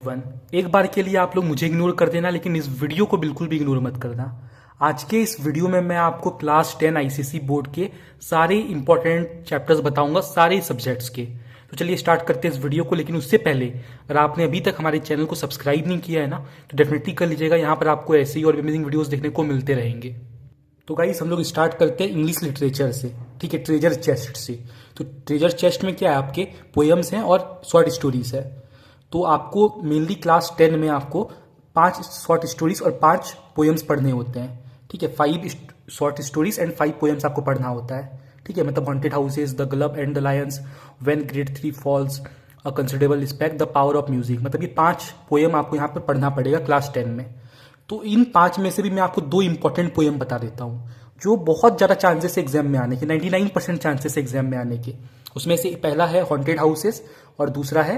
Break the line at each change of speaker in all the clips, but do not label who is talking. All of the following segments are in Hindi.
वन, एक बार के लिए आप लोग मुझे इग्नोर कर देना, लेकिन इस वीडियो को बिल्कुल भी इग्नोर मत करना। आज के इस वीडियो में मैं आपको क्लास 10 आईसीएसई बोर्ड के सारे इंपॉर्टेंट चैप्टर्स बताऊंगा, सारे सब्जेक्ट्स के। तो चलिए स्टार्ट करते हैं इस वीडियो को। लेकिन उससे पहले अगर आपने अभी तक हमारे चैनल को सब्सक्राइब नहीं किया है ना, तो डेफिनेटली कर लीजिएगा। यहाँ पर आपको ऐसे ही और अमेजिंग वीडियोस देखने को मिलते रहेंगे। तो गाइस हम लोग स्टार्ट करते हैं इंग्लिश लिटरेचर से, ठीक है, ट्रेजर चेस्ट से। तो ट्रेजर चेस्ट में क्या है, आपके पोएम्स हैं और शॉर्ट स्टोरीज है। तो आपको मेनली क्लास 10 में आपको 5 शॉर्ट स्टोरीज और 5 पोएम्स पढ़ने होते हैं, ठीक है। 5 शॉर्ट स्टोरीज एंड 5 पोएम्स आपको पढ़ना होता है, ठीक है। मतलब haunted houses, the glove and the lions, when grade 3 falls, a considerable respect, the power of music. मतलब ये 5 पोएम आपको यहाँ पर पढ़ना पड़ेगा क्लास 10 में। तो इन 5 में से भी मैं आपको 2 इंपॉर्टेंट पोएम बता देता हूँ, जो बहुत ज़्यादा चांसेस है एग्जाम में आने के, 99% चांसेस है एग्जाम में आने के। उसमें से पहला है हॉन्टेड हाउसेस और दूसरा है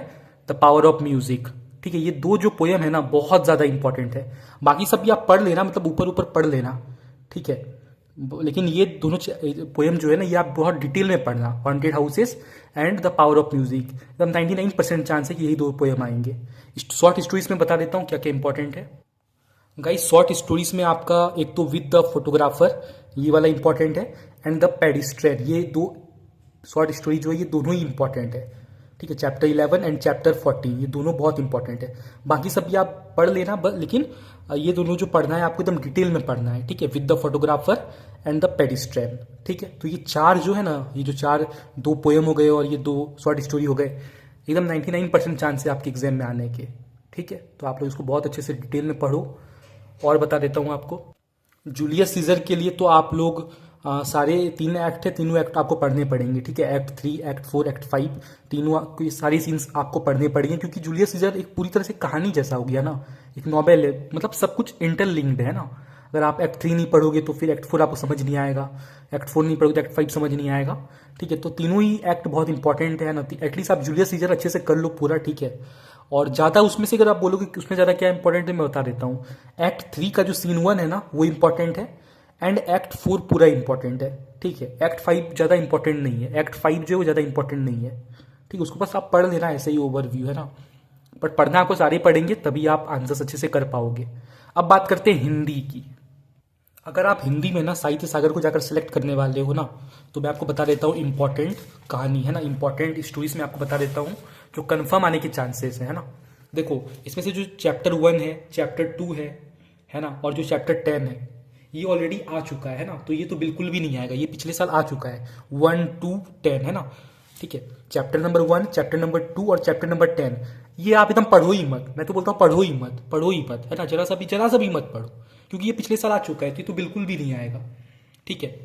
द पावर ऑफ म्यूजिक, ठीक है। ये 2 जो पोएम है ना, बहुत ज़्यादा इंपॉर्टेंट है। बाकी सब भी आप पढ़ लेना, मतलब ऊपर ऊपर पढ़ लेना, ठीक है। लेकिन ये दोनों पोएम जो है ना, ये आप बहुत डिटेल में पढ़ना, haunted houses and the power of music. एकदम 99% चांस है कि यही 2 पोएम आएंगे। शॉर्ट स्टोरीज में बता देता हूँ क्या क्या इंपॉर्टेंट है। गाइस शॉर्ट स्टोरीज में आपका एक तो विद द फोटोग्राफर, ये वाला इंपॉर्टेंट है, एंड द पेडिस्ट्रियन। ये 2 शॉर्ट स्टोरी जो है, ये दोनों ही इंपॉर्टेंट है, ठीक है। चैप्टर 11 एंड चैप्टर 14 ये दोनों बहुत इंपॉर्टेंट है। बाकी सब ये आप पढ़ लेना, लेकिन ये दोनों जो पढ़ना है आपको एकदम डिटेल में पढ़ना है, ठीक है। With the photographer and the pedestrian, ठीक है। तो ये 4 जो है ना, ये जो 2 पोएम हो गए और ये 2 शॉर्ट स्टोरी हो गए, एकदम 99% चांस है आपके एग्जाम में आने के, ठीक है। तो आप लोग इसको बहुत अच्छे से डिटेल में पढ़ो। और बता देता हूँ आपको, जूलियस सीजर के लिए तो आप लोग सारे 3 एक्ट है, तीनों एक्ट आपको पढ़ने पड़ेंगे, ठीक है। एक्ट 3, एक्ट 4, एक्ट 5, तीनों ये सारी सीन्स आपको पढ़ने पड़ेंगे, क्योंकि जूलियस सीजर एक पूरी तरह से कहानी जैसा हो गया ना, एक नॉवेल है, मतलब सब कुछ इंटरलिंक्ड है ना। अगर आप एक्ट 3 नहीं पढ़ोगे तो फिर एक्ट 4 आपको समझ नहीं आएगा, एक्ट 4 नहीं पढ़ोगे तो एक्ट 5 समझ नहीं आएगा, ठीक है। तो तीनों ही एक्ट बहुत इंपॉर्टेंट है ना। एटलीस्ट आप जूलियस सीजर अच्छे से कर लो पूरा, ठीक है। और ज़्यादा उसमें से अगर आप बोलोगे कि उसमें ज़्यादा क्या इंपॉर्टेंट है, मैं बता देता हूँ। एक्ट 3 का जो सीन 1 है ना, वो इंपॉर्टेंट है, एंड एक्ट 4 पूरा इंपॉर्टेंट है, ठीक है। एक्ट 5 ज़्यादा इंपॉर्टेंट नहीं है, एक्ट 5 जो है वो ज़्यादा इंपॉर्टेंट नहीं है, ठीक है। उसको बस आप पढ़ लेना, ऐसे ही ओवरव्यू है ना। बट पढ़ना आपको सारे पढ़ेंगे तभी आप आंसर्स अच्छे से कर पाओगे। अब बात करते हैं हिंदी की। अगर आप हिंदी में ना साहित्य सागर को जाकर सेलेक्ट करने वाले हो ना, तो मैं आपको बता देता हूँ इंपॉर्टेंट कहानी है ना, इंपॉर्टेंट स्टोरीज में आपको बता देता हूँ जो कंफर्म आने के चांसेस है ना। देखो इसमें से जो चैप्टर 1 है, चैप्टर 2 है ना, और जो चैप्टर 10 है, ये ऑलरेडी आ चुका है ना। तो ये तो बिल्कुल भी नहीं आएगा, ये पिछले साल आ चुका है, 1, 2, 10 है ना, ठीक है। चैप्टर नंबर 1, चैप्टर नंबर 2 और चैप्टर नंबर 10, ये आप एकदम पढ़ो ही मत। मैं तो बोलता हूँ पढ़ो ही मत, पढ़ो ही मत, है ना। जरा सा भी मत पढ़ो, क्योंकि ये पिछले साल आ चुका है, तो ये तो बिल्कुल भी नहीं आएगा, ठीक है।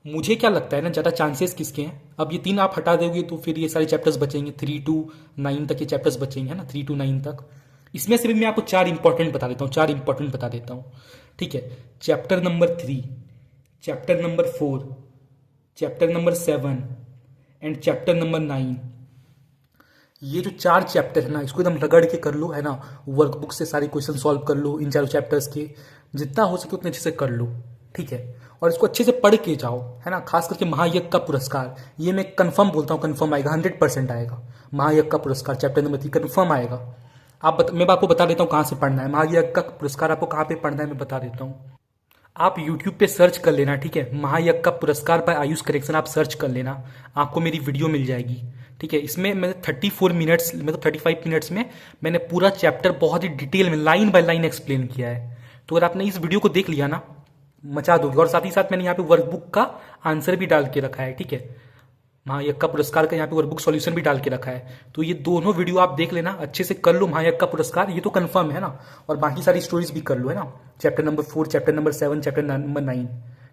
मुझे क्या लगता है ना, ज़्यादा चांसेस किसके हैं, अब ये 3 आप हटा दोगे तो फिर ये सारे चैप्टर्स बचेंगे, 3 to 9 तक ये चैप्टर्स बचेंगे, है ना, 3 to 9 तक। इसमें से भी मैं आपको 4 इंपॉर्टेंट बता देता हूँ, 4 इंपॉर्टेंट बता देता हूँ, ठीक है। Chapter number 3, chapter number 4, chapter number 7 and chapter number 9। ये जो 4 चैप्टर है ना, इसको एकदम रगड़ के कर लो, है ना। वर्कबुक से सारे क्वेश्चन सॉल्व कर लो, इन 4 चैप्टर्स के जितना हो सके उतने अच्छे से कर लो, ठीक है। और इसको अच्छे से पढ़ के जाओ, है ना। खास करके महायज्ञ का पुरस्कार, ये मैं कंफर्म बोलता हूँ, कंफर्म आएगा, 100% आएगा। महायज्ञ का पुरस्कार चैप्टर नंबर 3 कंफर्म आएगा। मैं आपको बता देता हूँ कहाँ से पढ़ना है। महायज्ञ का पुरस्कार आपको कहाँ पे पढ़ना है, मैं बता देता हूँ। आप YouTube पे सर्च कर लेना, ठीक है, महायज्ञ का पुरस्कार बाय आयुष करेक्शन, आप सर्च कर लेना, आपको मेरी वीडियो मिल जाएगी, ठीक है। इसमें मैं 34 मिनट्स, मतलब 35 मिनट्स में मैंने पूरा चैप्टर बहुत ही डिटेल में लाइन बाय लाइन एक्सप्लेन किया है। तो अगर आपने इस वीडियो को देख लिया ना, मचा दोगे। और साथ ही साथ मैंने यहाँ पे वर्कबुक का आंसर भी डाल के रखा है, ठीक है। महायज्ञ का पुरस्कार का यहाँ पे वर्कबुक सॉल्यूशन भी डाल के रखा है। तो ये दोनों वीडियो आप देख लेना, अच्छे से कर लो। महायज्ञ का पुरस्कार ये तो कंफर्म है ना, और बाकी सारी स्टोरीज भी कर लो, है ना। Chapter number 4, chapter number 7, chapter number 9,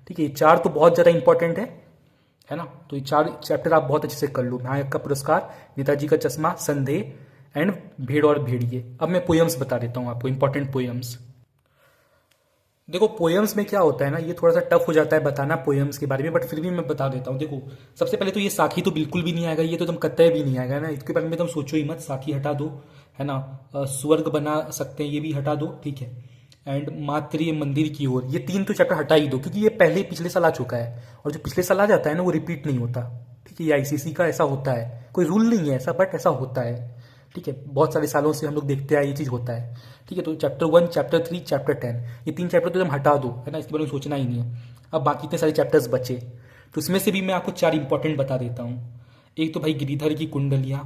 ठीक है। ये 4 तो बहुत ज़्यादा इंपॉर्टेंट है ना। तो ये 4 चैप्टर आप बहुत अच्छे से कर लो। महायज्ञ का पुरस्कार, नेताजी का चश्मा, संदेह एंड भेड़ और भेड़िए। अब मैं पोएम्स बता देता हूँ आपको, इंपॉर्टेंट पोएम्स। देखो पोएम्स में क्या होता है ना, ये थोड़ा सा टफ हो जाता है बताना पोएम्स के बारे में, बट फिर भी मैं बता देता हूँ। देखो सबसे पहले तो ये साखी तो बिल्कुल भी नहीं आएगा, ये तो एकदम कतई भी नहीं आएगा ना, इसके बारे में एकदम सोचो ही मत। साखी हटा दो, है ना। स्वर्ग बना सकते हैं, ये भी हटा दो, ठीक है। एंड मातृ मंदिर की ओर, ये 3 तो चैप्टर हटा ही दो, क्योंकि ये पहले पिछले साल आ चुका है, और जो पिछले साल आ जाता है ना वो रिपीट नहीं होता, ठीक है। ये आईसीएसई का ऐसा होता है, कोई रूल नहीं है ऐसा, बट ऐसा होता है। ठीक है, बहुत सारे सालों से हम लोग देखते आए ये चीज़ होता है। ठीक है, तो चैप्टर 1, चैप्टर 3, चैप्टर 10, ये 3 चैप्टर तो एकदम हटा दो, है ना, इसके बारे में सोचना ही नहीं है। अब बाकी इतने सारे चैप्टर्स बचे, तो इसमें से भी मैं आपको 4 इंपॉर्टेंट बता देता हूँ। एक तो भाई गिरिधर की कुंडलियाँ,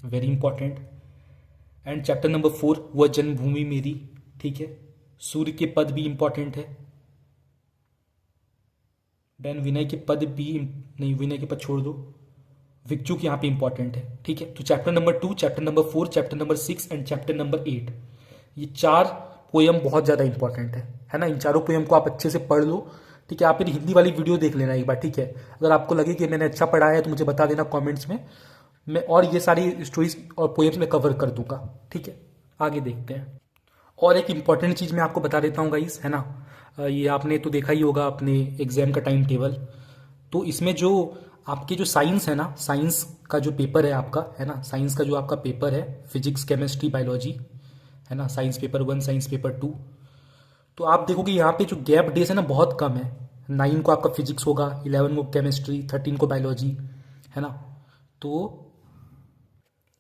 very important. And chapter number 4, वह जन्मभूमि मेरी। ठीक है, सूर्य के पद भी इंपॉर्टेंट है। देन विनय के पद भी नहीं, विनय के पद छोड़ दो, विक्षुक यहाँ पे इंपॉर्टेंट है। ठीक है, तो chapter number 2, chapter number 4, chapter number 6 and chapter number 8, ये 4 पोयम बहुत ज़्यादा इंपॉर्टेंट है ना। इन चारों पोयम को आप अच्छे से पढ़ लो। ठीक है, आप मेरी हिंदी वाली वीडियो देख लेना एक बार। ठीक है, अगर आपको लगे कि मैंने अच्छा पढ़ाया है तो मुझे बता देना कमेंट्स में, मैं और ये सारी स्टोरीज और पोएम्स में कवर कर दूंगा। ठीक है, आगे देखते हैं। और एक इम्पॉर्टेंट चीज़ मैं आपको बता देता हूँ गाइस, है ना, ये आपने तो देखा ही होगा अपने एग्जाम का टाइम टेबल। तो इसमें जो आपके जो साइंस है ना, साइंस का जो पेपर है आपका, है ना, साइंस का जो आपका पेपर है, फिजिक्स, केमिस्ट्री, बायोलॉजी, है ना, साइंस पेपर 1, साइंस पेपर 2, तो आप देखोगे यहाँ पे जो गैप डेज है ना बहुत कम है। 9 को आपका फिजिक्स होगा, 11 को केमिस्ट्री, 13 को बायोलॉजी, है ना। तो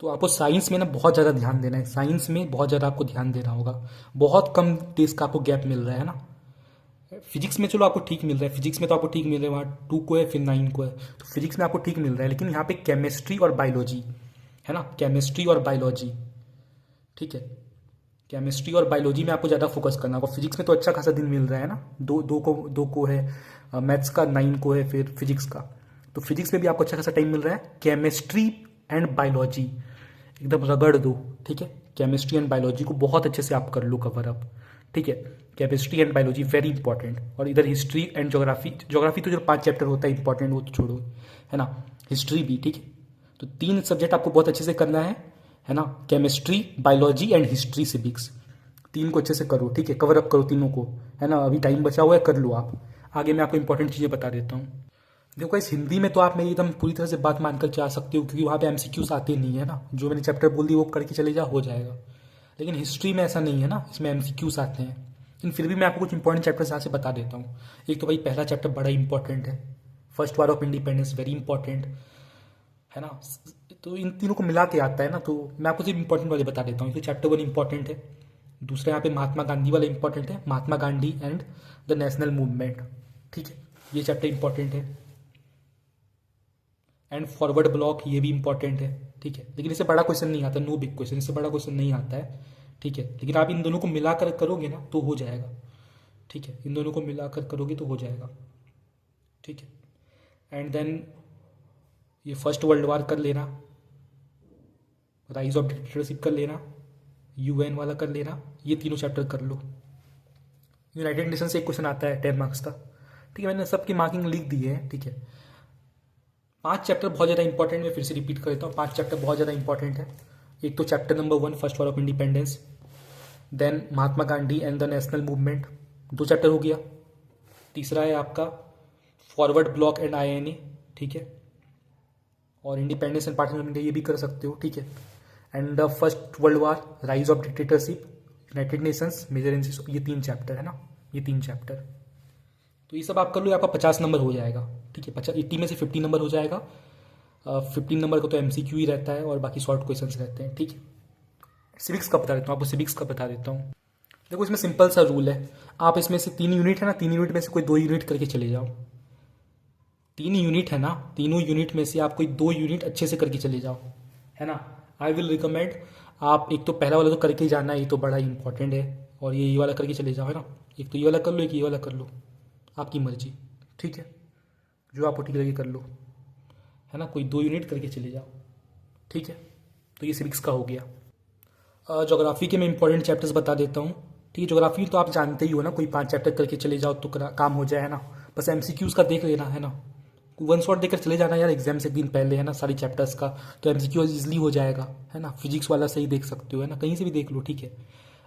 आपको साइंस में ना बहुत ज़्यादा ध्यान देना है, साइंस में बहुत ज़्यादा आपको ध्यान देना होगा। बहुत कम डेज का आपको गैप मिल रहा है ना। फिजिक्स में चलो आपको ठीक मिल रहा है, फिजिक्स में तो आपको ठीक मिल रहा है, वहाँ 2 को है फिर 9 को है, तो फिजिक्स में आपको ठीक मिल रहा है। लेकिन यहाँ पे केमिस्ट्री और बायोलॉजी, है ना, केमिस्ट्री और बायोलॉजी, ठीक है, केमिस्ट्री और बायोलॉजी में आपको ज़्यादा फोकस करना होगा। फिजिक्स में तो अच्छा खासा दिन मिल रहा है ना, दो को है, मैथ्स का 9 को है, फिर फिजिक्स का, तो फिजिक्स में भी आपको अच्छा खासा टाइम मिल रहा है। केमिस्ट्री एंड बायोलॉजी एकदम रगड़ दो। ठीक है, केमिस्ट्री एंड बायोलॉजी को बहुत अच्छे से आप कर लो कवर अप। ठीक है, chemistry and biology very important. और इधर हिस्ट्री एंड ज्योग्राफी, ज्योग्राफी तो जो 5 चैप्टर होता है इंपॉर्टेंट, वो तो छोड़ो, है ना, हिस्ट्री भी। ठीक है, तो 3 सब्जेक्ट आपको बहुत अच्छे से करना है ना, chemistry, biology and history, civics, 3 को अच्छे से करो। ठीक है, कवर अप करो तीनों को, है ना, अभी टाइम बचा हुआ है, कर लो आप। आगे मैं आपको इंपॉर्टेंट चीज़ें बता देता हूँ। देखो इस हिंदी में तो आप मेरी एकदम पूरी तरह से बात मानकर जा सकते हो, क्योंकि वहाँ पे एमसीक्यूज आते नहीं है ना, जो मैंने चैप्टर बोल दी वो करके चले जा, हो जाएगा। लेकिन हिस्ट्री में ऐसा नहीं है ना, इसमें एमसीक्यूज आते हैं। लेकिन फिर भी मैं आपको कुछ इंपॉर्टेंट चैप्टर्स यहाँ से बता देता हूँ। एक तो भाई पहला चैप्टर बड़ा इंपॉर्टेंट है, first war of independence, very important, है ना। तो इन तीनों को मिला के आता है ना, तो मैं आपको सिर्फ इंपॉर्टेंट वाले बता देता हूँ। तो चैप्टर 1 इंपॉर्टेंट है। दूसरा यहाँ पे महात्मा गांधी वाला इंपॉर्टेंट है, Mahatma Gandhi and the national movement. ठीक है, ये चैप्टर इंपॉर्टेंट है। एंड फॉरवर्ड ब्लॉक, ये भी इंपॉर्टेंट है। ठीक है, लेकिन इससे बड़ा क्वेश्चन नहीं आता, नो बिग क्वेश्चन, इससे बड़ा क्वेश्चन नहीं आता है। ठीक है, लेकिन आप इन दोनों को मिलाकर करोगे ना तो हो जाएगा। ठीक है, इन दोनों को मिलाकर करोगे तो हो जाएगा। ठीक है, एंड देन ये फर्स्ट वर्ल्ड वार कर लेना, राइज ऑफ डिक्टेटरशिप कर लेना, यूएन वाला कर लेना, ये तीनों चैप्टर कर लो। यूनाइटेड नेशन से एक क्वेश्चन आता है 10 मार्क्स का। ठीक है, मैंने सबकी मार्किंग लिख दी है। ठीक है, 5 चैप्टर बहुत ज़्यादा इंपॉर्टेंट, मैं फिर से रिपीट कर देता हूँ, 5 चैप्टर बहुत ज़्यादा इंपॉर्टेंट है। एक तो chapter number 1, first war of independence, then Mahatma Gandhi and the national movement, 2 chapter हो गया। तीसरा है आपका फॉरवर्ड ब्लॉक एंड आईएनए। ठीक है, और independence and partition of India, ये भी कर सकते हो। ठीक है, and the first world war, rise of dictatorship, United Nations, major and, ये 3 चैप्टर है ना, ये 3 चैप्टर। तो ये सब आप कर लो, आपका 50 नंबर हो जाएगा। ठीक है, 80 में से 50 नंबर हो जाएगा। 15 नंबर का तो एमसीक्यू ही रहता है और बाकी शॉर्ट क्वेश्चंस रहते हैं। ठीक है, सिविक्स का बता देता हूँ आपको, सिविक्स का बता देता हूँ। देखो इसमें सिंपल सा रूल है, आप इसमें से 3 यूनिट है ना, 3 यूनिट में से कोई 2 यूनिट करके चले जाओ। 3 यूनिट है ना, तीनों यूनिट में से आप कोई 2 यूनिट अच्छे से करके चले जाओ, है ना। आई विल रिकमेंड आप एक तो पहला वाला तो करके ही जाना है, ये तो बड़ा इंपॉर्टेंट है, और ये वाला करके चले जाओ, है ना। एक तो ये वाला कर लो, एक ये वाला कर लो, आपकी मर्जी। ठीक है, जो आपको ठीक लगे कर लो, है ना, कोई 2 यूनिट करके चले जाओ। ठीक है, तो ये सिविक्स का हो गया। ज्योग्राफी के मैं इंपॉर्टेंट चैप्टर्स बता देता हूँ। ठीक है, ज्योग्राफी तो आप जानते ही हो ना, कोई 5 चैप्टर करके चले जाओ तो काम हो जाए, है ना। बस एमसीक्यूज का देख लेना, है ना, 1 शॉट देकर चले जाना यार एग्जाम से एक दिन पहले, है ना, सारी चैप्टर्स का, तो एमसीक्यू ईजिली हो जाएगा, है ना। फिजिक्स वाला सही देख सकते हो, है ना, कहीं से भी देख लो। ठीक है,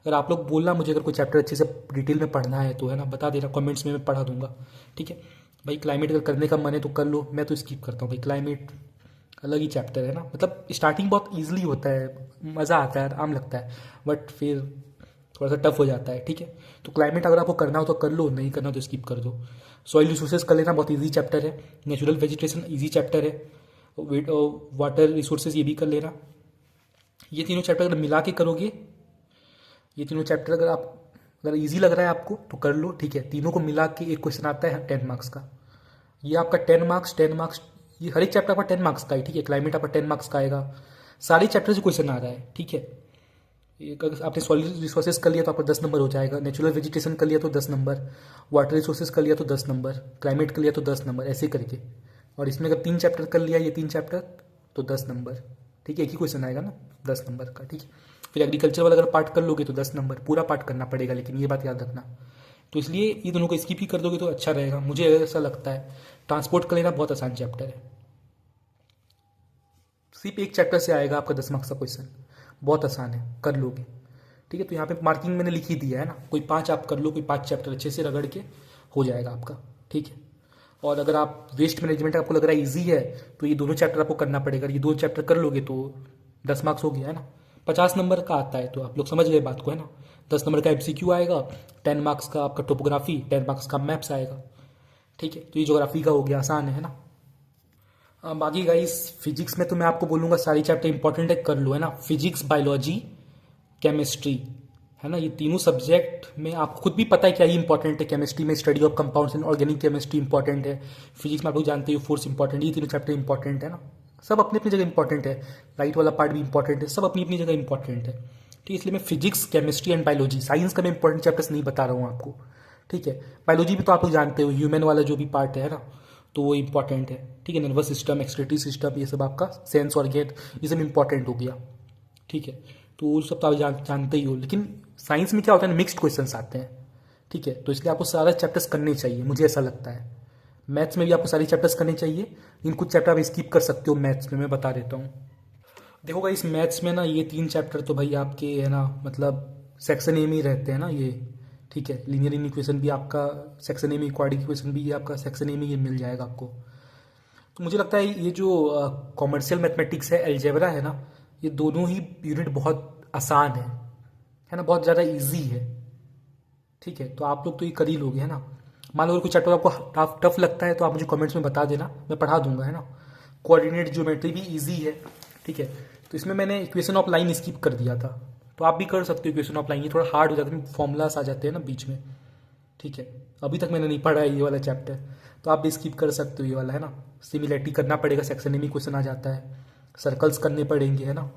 अगर आप लोग बोलना मुझे अगर कोई चैप्टर अच्छे से डिटेल में पढ़ना है तो, है ना, बता देना कमेंट्स में, मैं पढ़ा दूंगा। ठीक है भाई, क्लाइमेट अगर करने का मन है तो कर लो, मैं तो स्किप करता हूँ भाई, क्लाइमेट अलग ही चैप्टर है ना। मतलब स्टार्टिंग बहुत ईजिली होता है, मज़ा आता है, आराम लगता है, बट फिर थोड़ा सा टफ हो जाता है। ठीक है, तो क्लाइमेट अगर आपको करना हो तो कर लो, नहीं करना तो स्किप कर दो। सॉइल रिसोर्सेज कर लेना, बहुत ईजी चैप्टर है। नेचुरल वेजिटेशन ईजी चैप्टर है। वाटर रिसोर्सेज ये भी कर लेना। ये तीनों चैप्टर अगर मिला के करोगे, ये तीनों चैप्टर अगर इजी लग रहा है आपको तो कर लो, ठीक है। तीनों को मिला के एक क्वेश्चन आता है 10 मार्क्स का। ये आपका 10 मार्क्स, ये हर एक चैप्टर आपका 10 मार्क्स का है, ठीक है। क्लाइमेट आपका 10 मार्क्स का आएगा। सारे चैप्टर से क्वेश्चन आ रहा है, ठीक है। अगर आपने सॉलिड रिसोर्सेज कर लिया तो आपका 10 नंबर हो जाएगा। नेचुरल वेजिटेशन कर लिया तो 10 नंबर। वाटर रिसोर्सेज कर लिया तो 10 नंबर। क्लाइमेट कर लिया तो 10 नंबर, ऐसे करके। और इसमें अगर 3 चैप्टर कर लिया, ये 3 चैप्टर, तो 10 नंबर, ठीक है। एक ही क्वेश्चन आएगा ना 10 नंबर का, ठीक है। फिर एग्रीकल्चर वाला अगर पार्ट कर लोगे तो 10 नंबर, पूरा पार्ट करना पड़ेगा, लेकिन ये बात याद रखना। तो इसलिए ये दोनों को स्किप ही कर दोगे तो अच्छा रहेगा, मुझे ऐसा लगता है। ट्रांसपोर्ट का लेना बहुत आसान चैप्टर है, सिर्फ एक चैप्टर से आएगा आपका 10 मार्क्स का क्वेश्चन, बहुत आसान है, कर लोगे, ठीक है। तो यहाँ पे मार्किंग मैंने लिख ही दिया है ना, कोई 5 आप कर लो, कोई 5 चैप्टर अच्छे से रगड़ के हो जाएगा आपका, ठीक है। और अगर आप वेस्ट मैनेजमेंट आपको लग रहा है ईजी है तो ये दोनों चैप्टर आपको करना पड़ेगा। ये 2 चैप्टर कर लोगे तो 10 मार्क्स हो गया है ना। 50 नंबर का आता है, तो आप लोग समझ गए बात को, है ना। 10 नंबर का एमसीक्यू आएगा, 10 मार्क्स का आपका टोपोग्राफी, 10 मार्क्स का मैप्स आएगा, ठीक है। तो ये ज्योग्राफी का हो गया, आसान है ना। बाकी गाइस फिजिक्स में तो मैं आपको बोलूँगा सारी चैप्टर इंपॉर्टेंट है, कर लो, है ना। फिजिक्स, बायोलॉजी, केमिस्ट्री, है ना, ये तीनों सब्जेक्ट में आपको खुद भी पता है क्या ही इंपॉर्टेंट है। केमिस्ट्री में study of compounds and organic chemistry important है। फिजिक्स में आप लोग जानते हो फोर्स इंपॉर्टेंट है। ये तीनों चैप्टर इंपॉर्टेंट है ना, सब अपनी अपनी जगह इंपॉर्टेंट है। लाइट वाला पार्ट भी इंपॉर्टेंट है, सब अपनी अपनी जगह इंपॉर्टेंट है, ठीक है। इसलिए मैं physics, chemistry and biology, science का मैं इंपॉर्टेंट चैप्टर्स नहीं बता रहा हूँ आपको, ठीक है। बायोलॉजी भी तो आप लोग जानते हो, ह्यूमन वाला जो भी पार्ट है ना, तो वो इंपॉर्टेंट है, ठीक है। नर्वस सिस्टम, एक्सक्रीटरी सिस्टम, ये सब आपका सेंस ऑर्गेन, ये सब इंपॉर्टेंट हो गया, ठीक है। तो वो सब तो आप जानते ही हो। लेकिन साइंस में क्या होता है, मिक्स्ड क्वेश्चंस आते हैं, ठीक है। तो इसलिए आपको सारे चैप्टर्स करने चाहिए, मुझे ऐसा लगता है। मैथ्स में भी आपको सारे चैप्टर्स करने चाहिए, लेकिन कुछ चैप्टर आप स्किप कर सकते हो मैथ्स में, मैं बता देता हूँ। देखो इस मैथ्स में ना ये 3 चैप्टर तो भाई आपके, है ना, मतलब सेक्शन ए में ही रहते हैं ना ये, ठीक है। लीनियर इक्वेशन भी आपका सेक्शन ए में, क्वाड्रेटिक इक्वेशन भी ये आपका सेक्शन ए में ये मिल जाएगा आपको। तो मुझे लगता है ये जो कॉमर्शियल मैथमेटिक्स है, अलजेब्रा है ना, ये दोनों ही यूनिट बहुत आसान है ना, बहुत ज़्यादा इजी है, ठीक है। तो आप लोग तो ये कर ही लोगे, है ना। मान लो अगर कोई चैप्टर आपको टफ लगता है तो आप मुझे कमेंट्स में बता देना, मैं पढ़ा दूंगा, है ना। कोऑर्डिनेट ज्योमेट्री भी इजी है, ठीक है। तो इसमें मैंने इक्वेशन ऑफ लाइन स्किप कर दिया था, तो आप भी कर सकते हो इक्वेशन ऑफ लाइन। ये थोड़ा हार्ड हो जाता है, फॉर्मूलास आ जाते हैं ना बीच में, ठीक है। अभी तक मैंने नहीं पढ़ा है ये वाला चैप्टर, तो आप भी स्किप कर सकते हो ये वाला, है ना। सिमिलैरिटी करना पड़ेगा, सेक्शन में क्वेश्चन आ जाता है। सर्कल्स करने पड़ेंगे, है ना।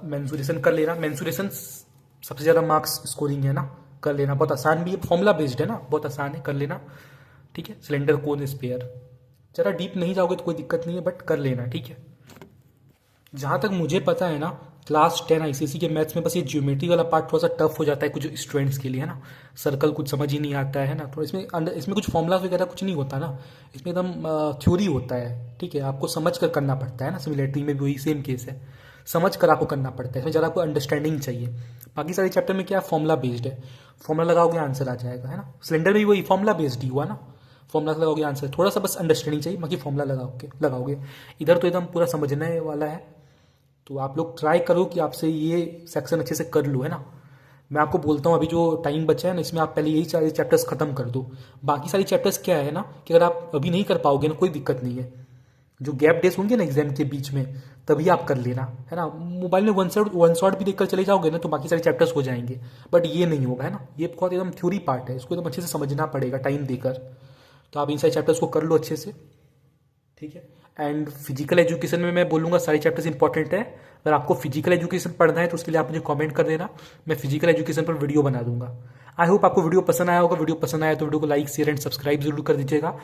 मेंसुरेशन कर लेना, मेंसुरेशन सबसे ज़्यादा मार्क्स स्कोरिंग है ना, कर लेना। बहुत आसान भी है, फॉर्मूला बेस्ड है ना, बहुत आसान है, कर लेना, ठीक है। सिलेंडर, कोन, स्पेयर, ज़रा डीप नहीं जाओगे तो कोई दिक्कत नहीं है, बट कर लेना, ठीक है। जहाँ तक मुझे पता है ना, क्लास 10 आईसीएसई के मैथ्स में बस ये ज्योमेट्री वाला पार्ट थोड़ा सा टफ हो जाता है कुछ स्टूडेंट्स के लिए, है ना। सर्कल कुछ समझ ही नहीं आता है ना, तो इसमें कुछ फॉर्मूला वगैरह कुछ नहीं होता ना, इसमें एकदम थ्योरी होता है, ठीक है। आपको समझ कर करना पड़ता है ना। सिमिलैरिटी में भी वही सेम केस है, समझ कर आपको करना पड़ता है, इसमें ज़रा आपको अंडरस्टैंडिंग चाहिए। बाकी सारे चैप्टर में क्या फॉर्मूला बेस्ड है, फॉर्मूला लगाओगे आंसर आ जाएगा, है ना। सिलेंडर में भी वही फॉर्मूला बेस्ड ही हुआ ना, फॉर्मूला लगाओगे आंसर, थोड़ा सा बस अंडरस्टैंडिंग चाहिए, बाकी फॉर्मूला लगाओगे। इधर तो एकदम पूरा समझने वाला है। तो आप लोग ट्राई करो कि आपसे ये सेक्शन अच्छे से कर लो, है ना। मैं आपको बोलता हूँ अभी जो टाइम बचा है ना, इसमें आप पहले यही सारे चैप्टर्स खत्म कर दो। बाकी सारी चैप्टर्स क्या है ना, कि अगर आप अभी नहीं कर पाओगे ना, कोई दिक्कत नहीं है। जो गैप डेज होंगे ना एग्जाम के बीच में, तभी आप कर लेना, है ना। मोबाइल में वन शॉट भी देखकर चले जाओगे ना तो बाकी सारे चैप्टर्स हो जाएंगे, बट ये नहीं होगा, है ना। ये बहुत एकदम थ्योरी पार्ट है, इसको एकदम अच्छे से समझना पड़ेगा टाइम देकर। तो आप इन सारे चैप्टर्स को कर लो अच्छे से, ठीक है। एंड फिजिकल एजुकेशन में मैं बोलूँगा सारे चैप्टर्स इंपॉर्टेंट है। अगर आपको फिजिकल एजुकेशन पढ़ना है तो उसके लिए आप मुझे कमेंट कर देना, मैं फिजिकल एजुकेशन पर वीडियो बना दूंगा। आई होप आपको वीडियो पसंद आया होगा। वीडियो पसंद आया तो वीडियो को लाइक, शेयर एंड सब्सक्राइब जरूर कर दीजिएगा।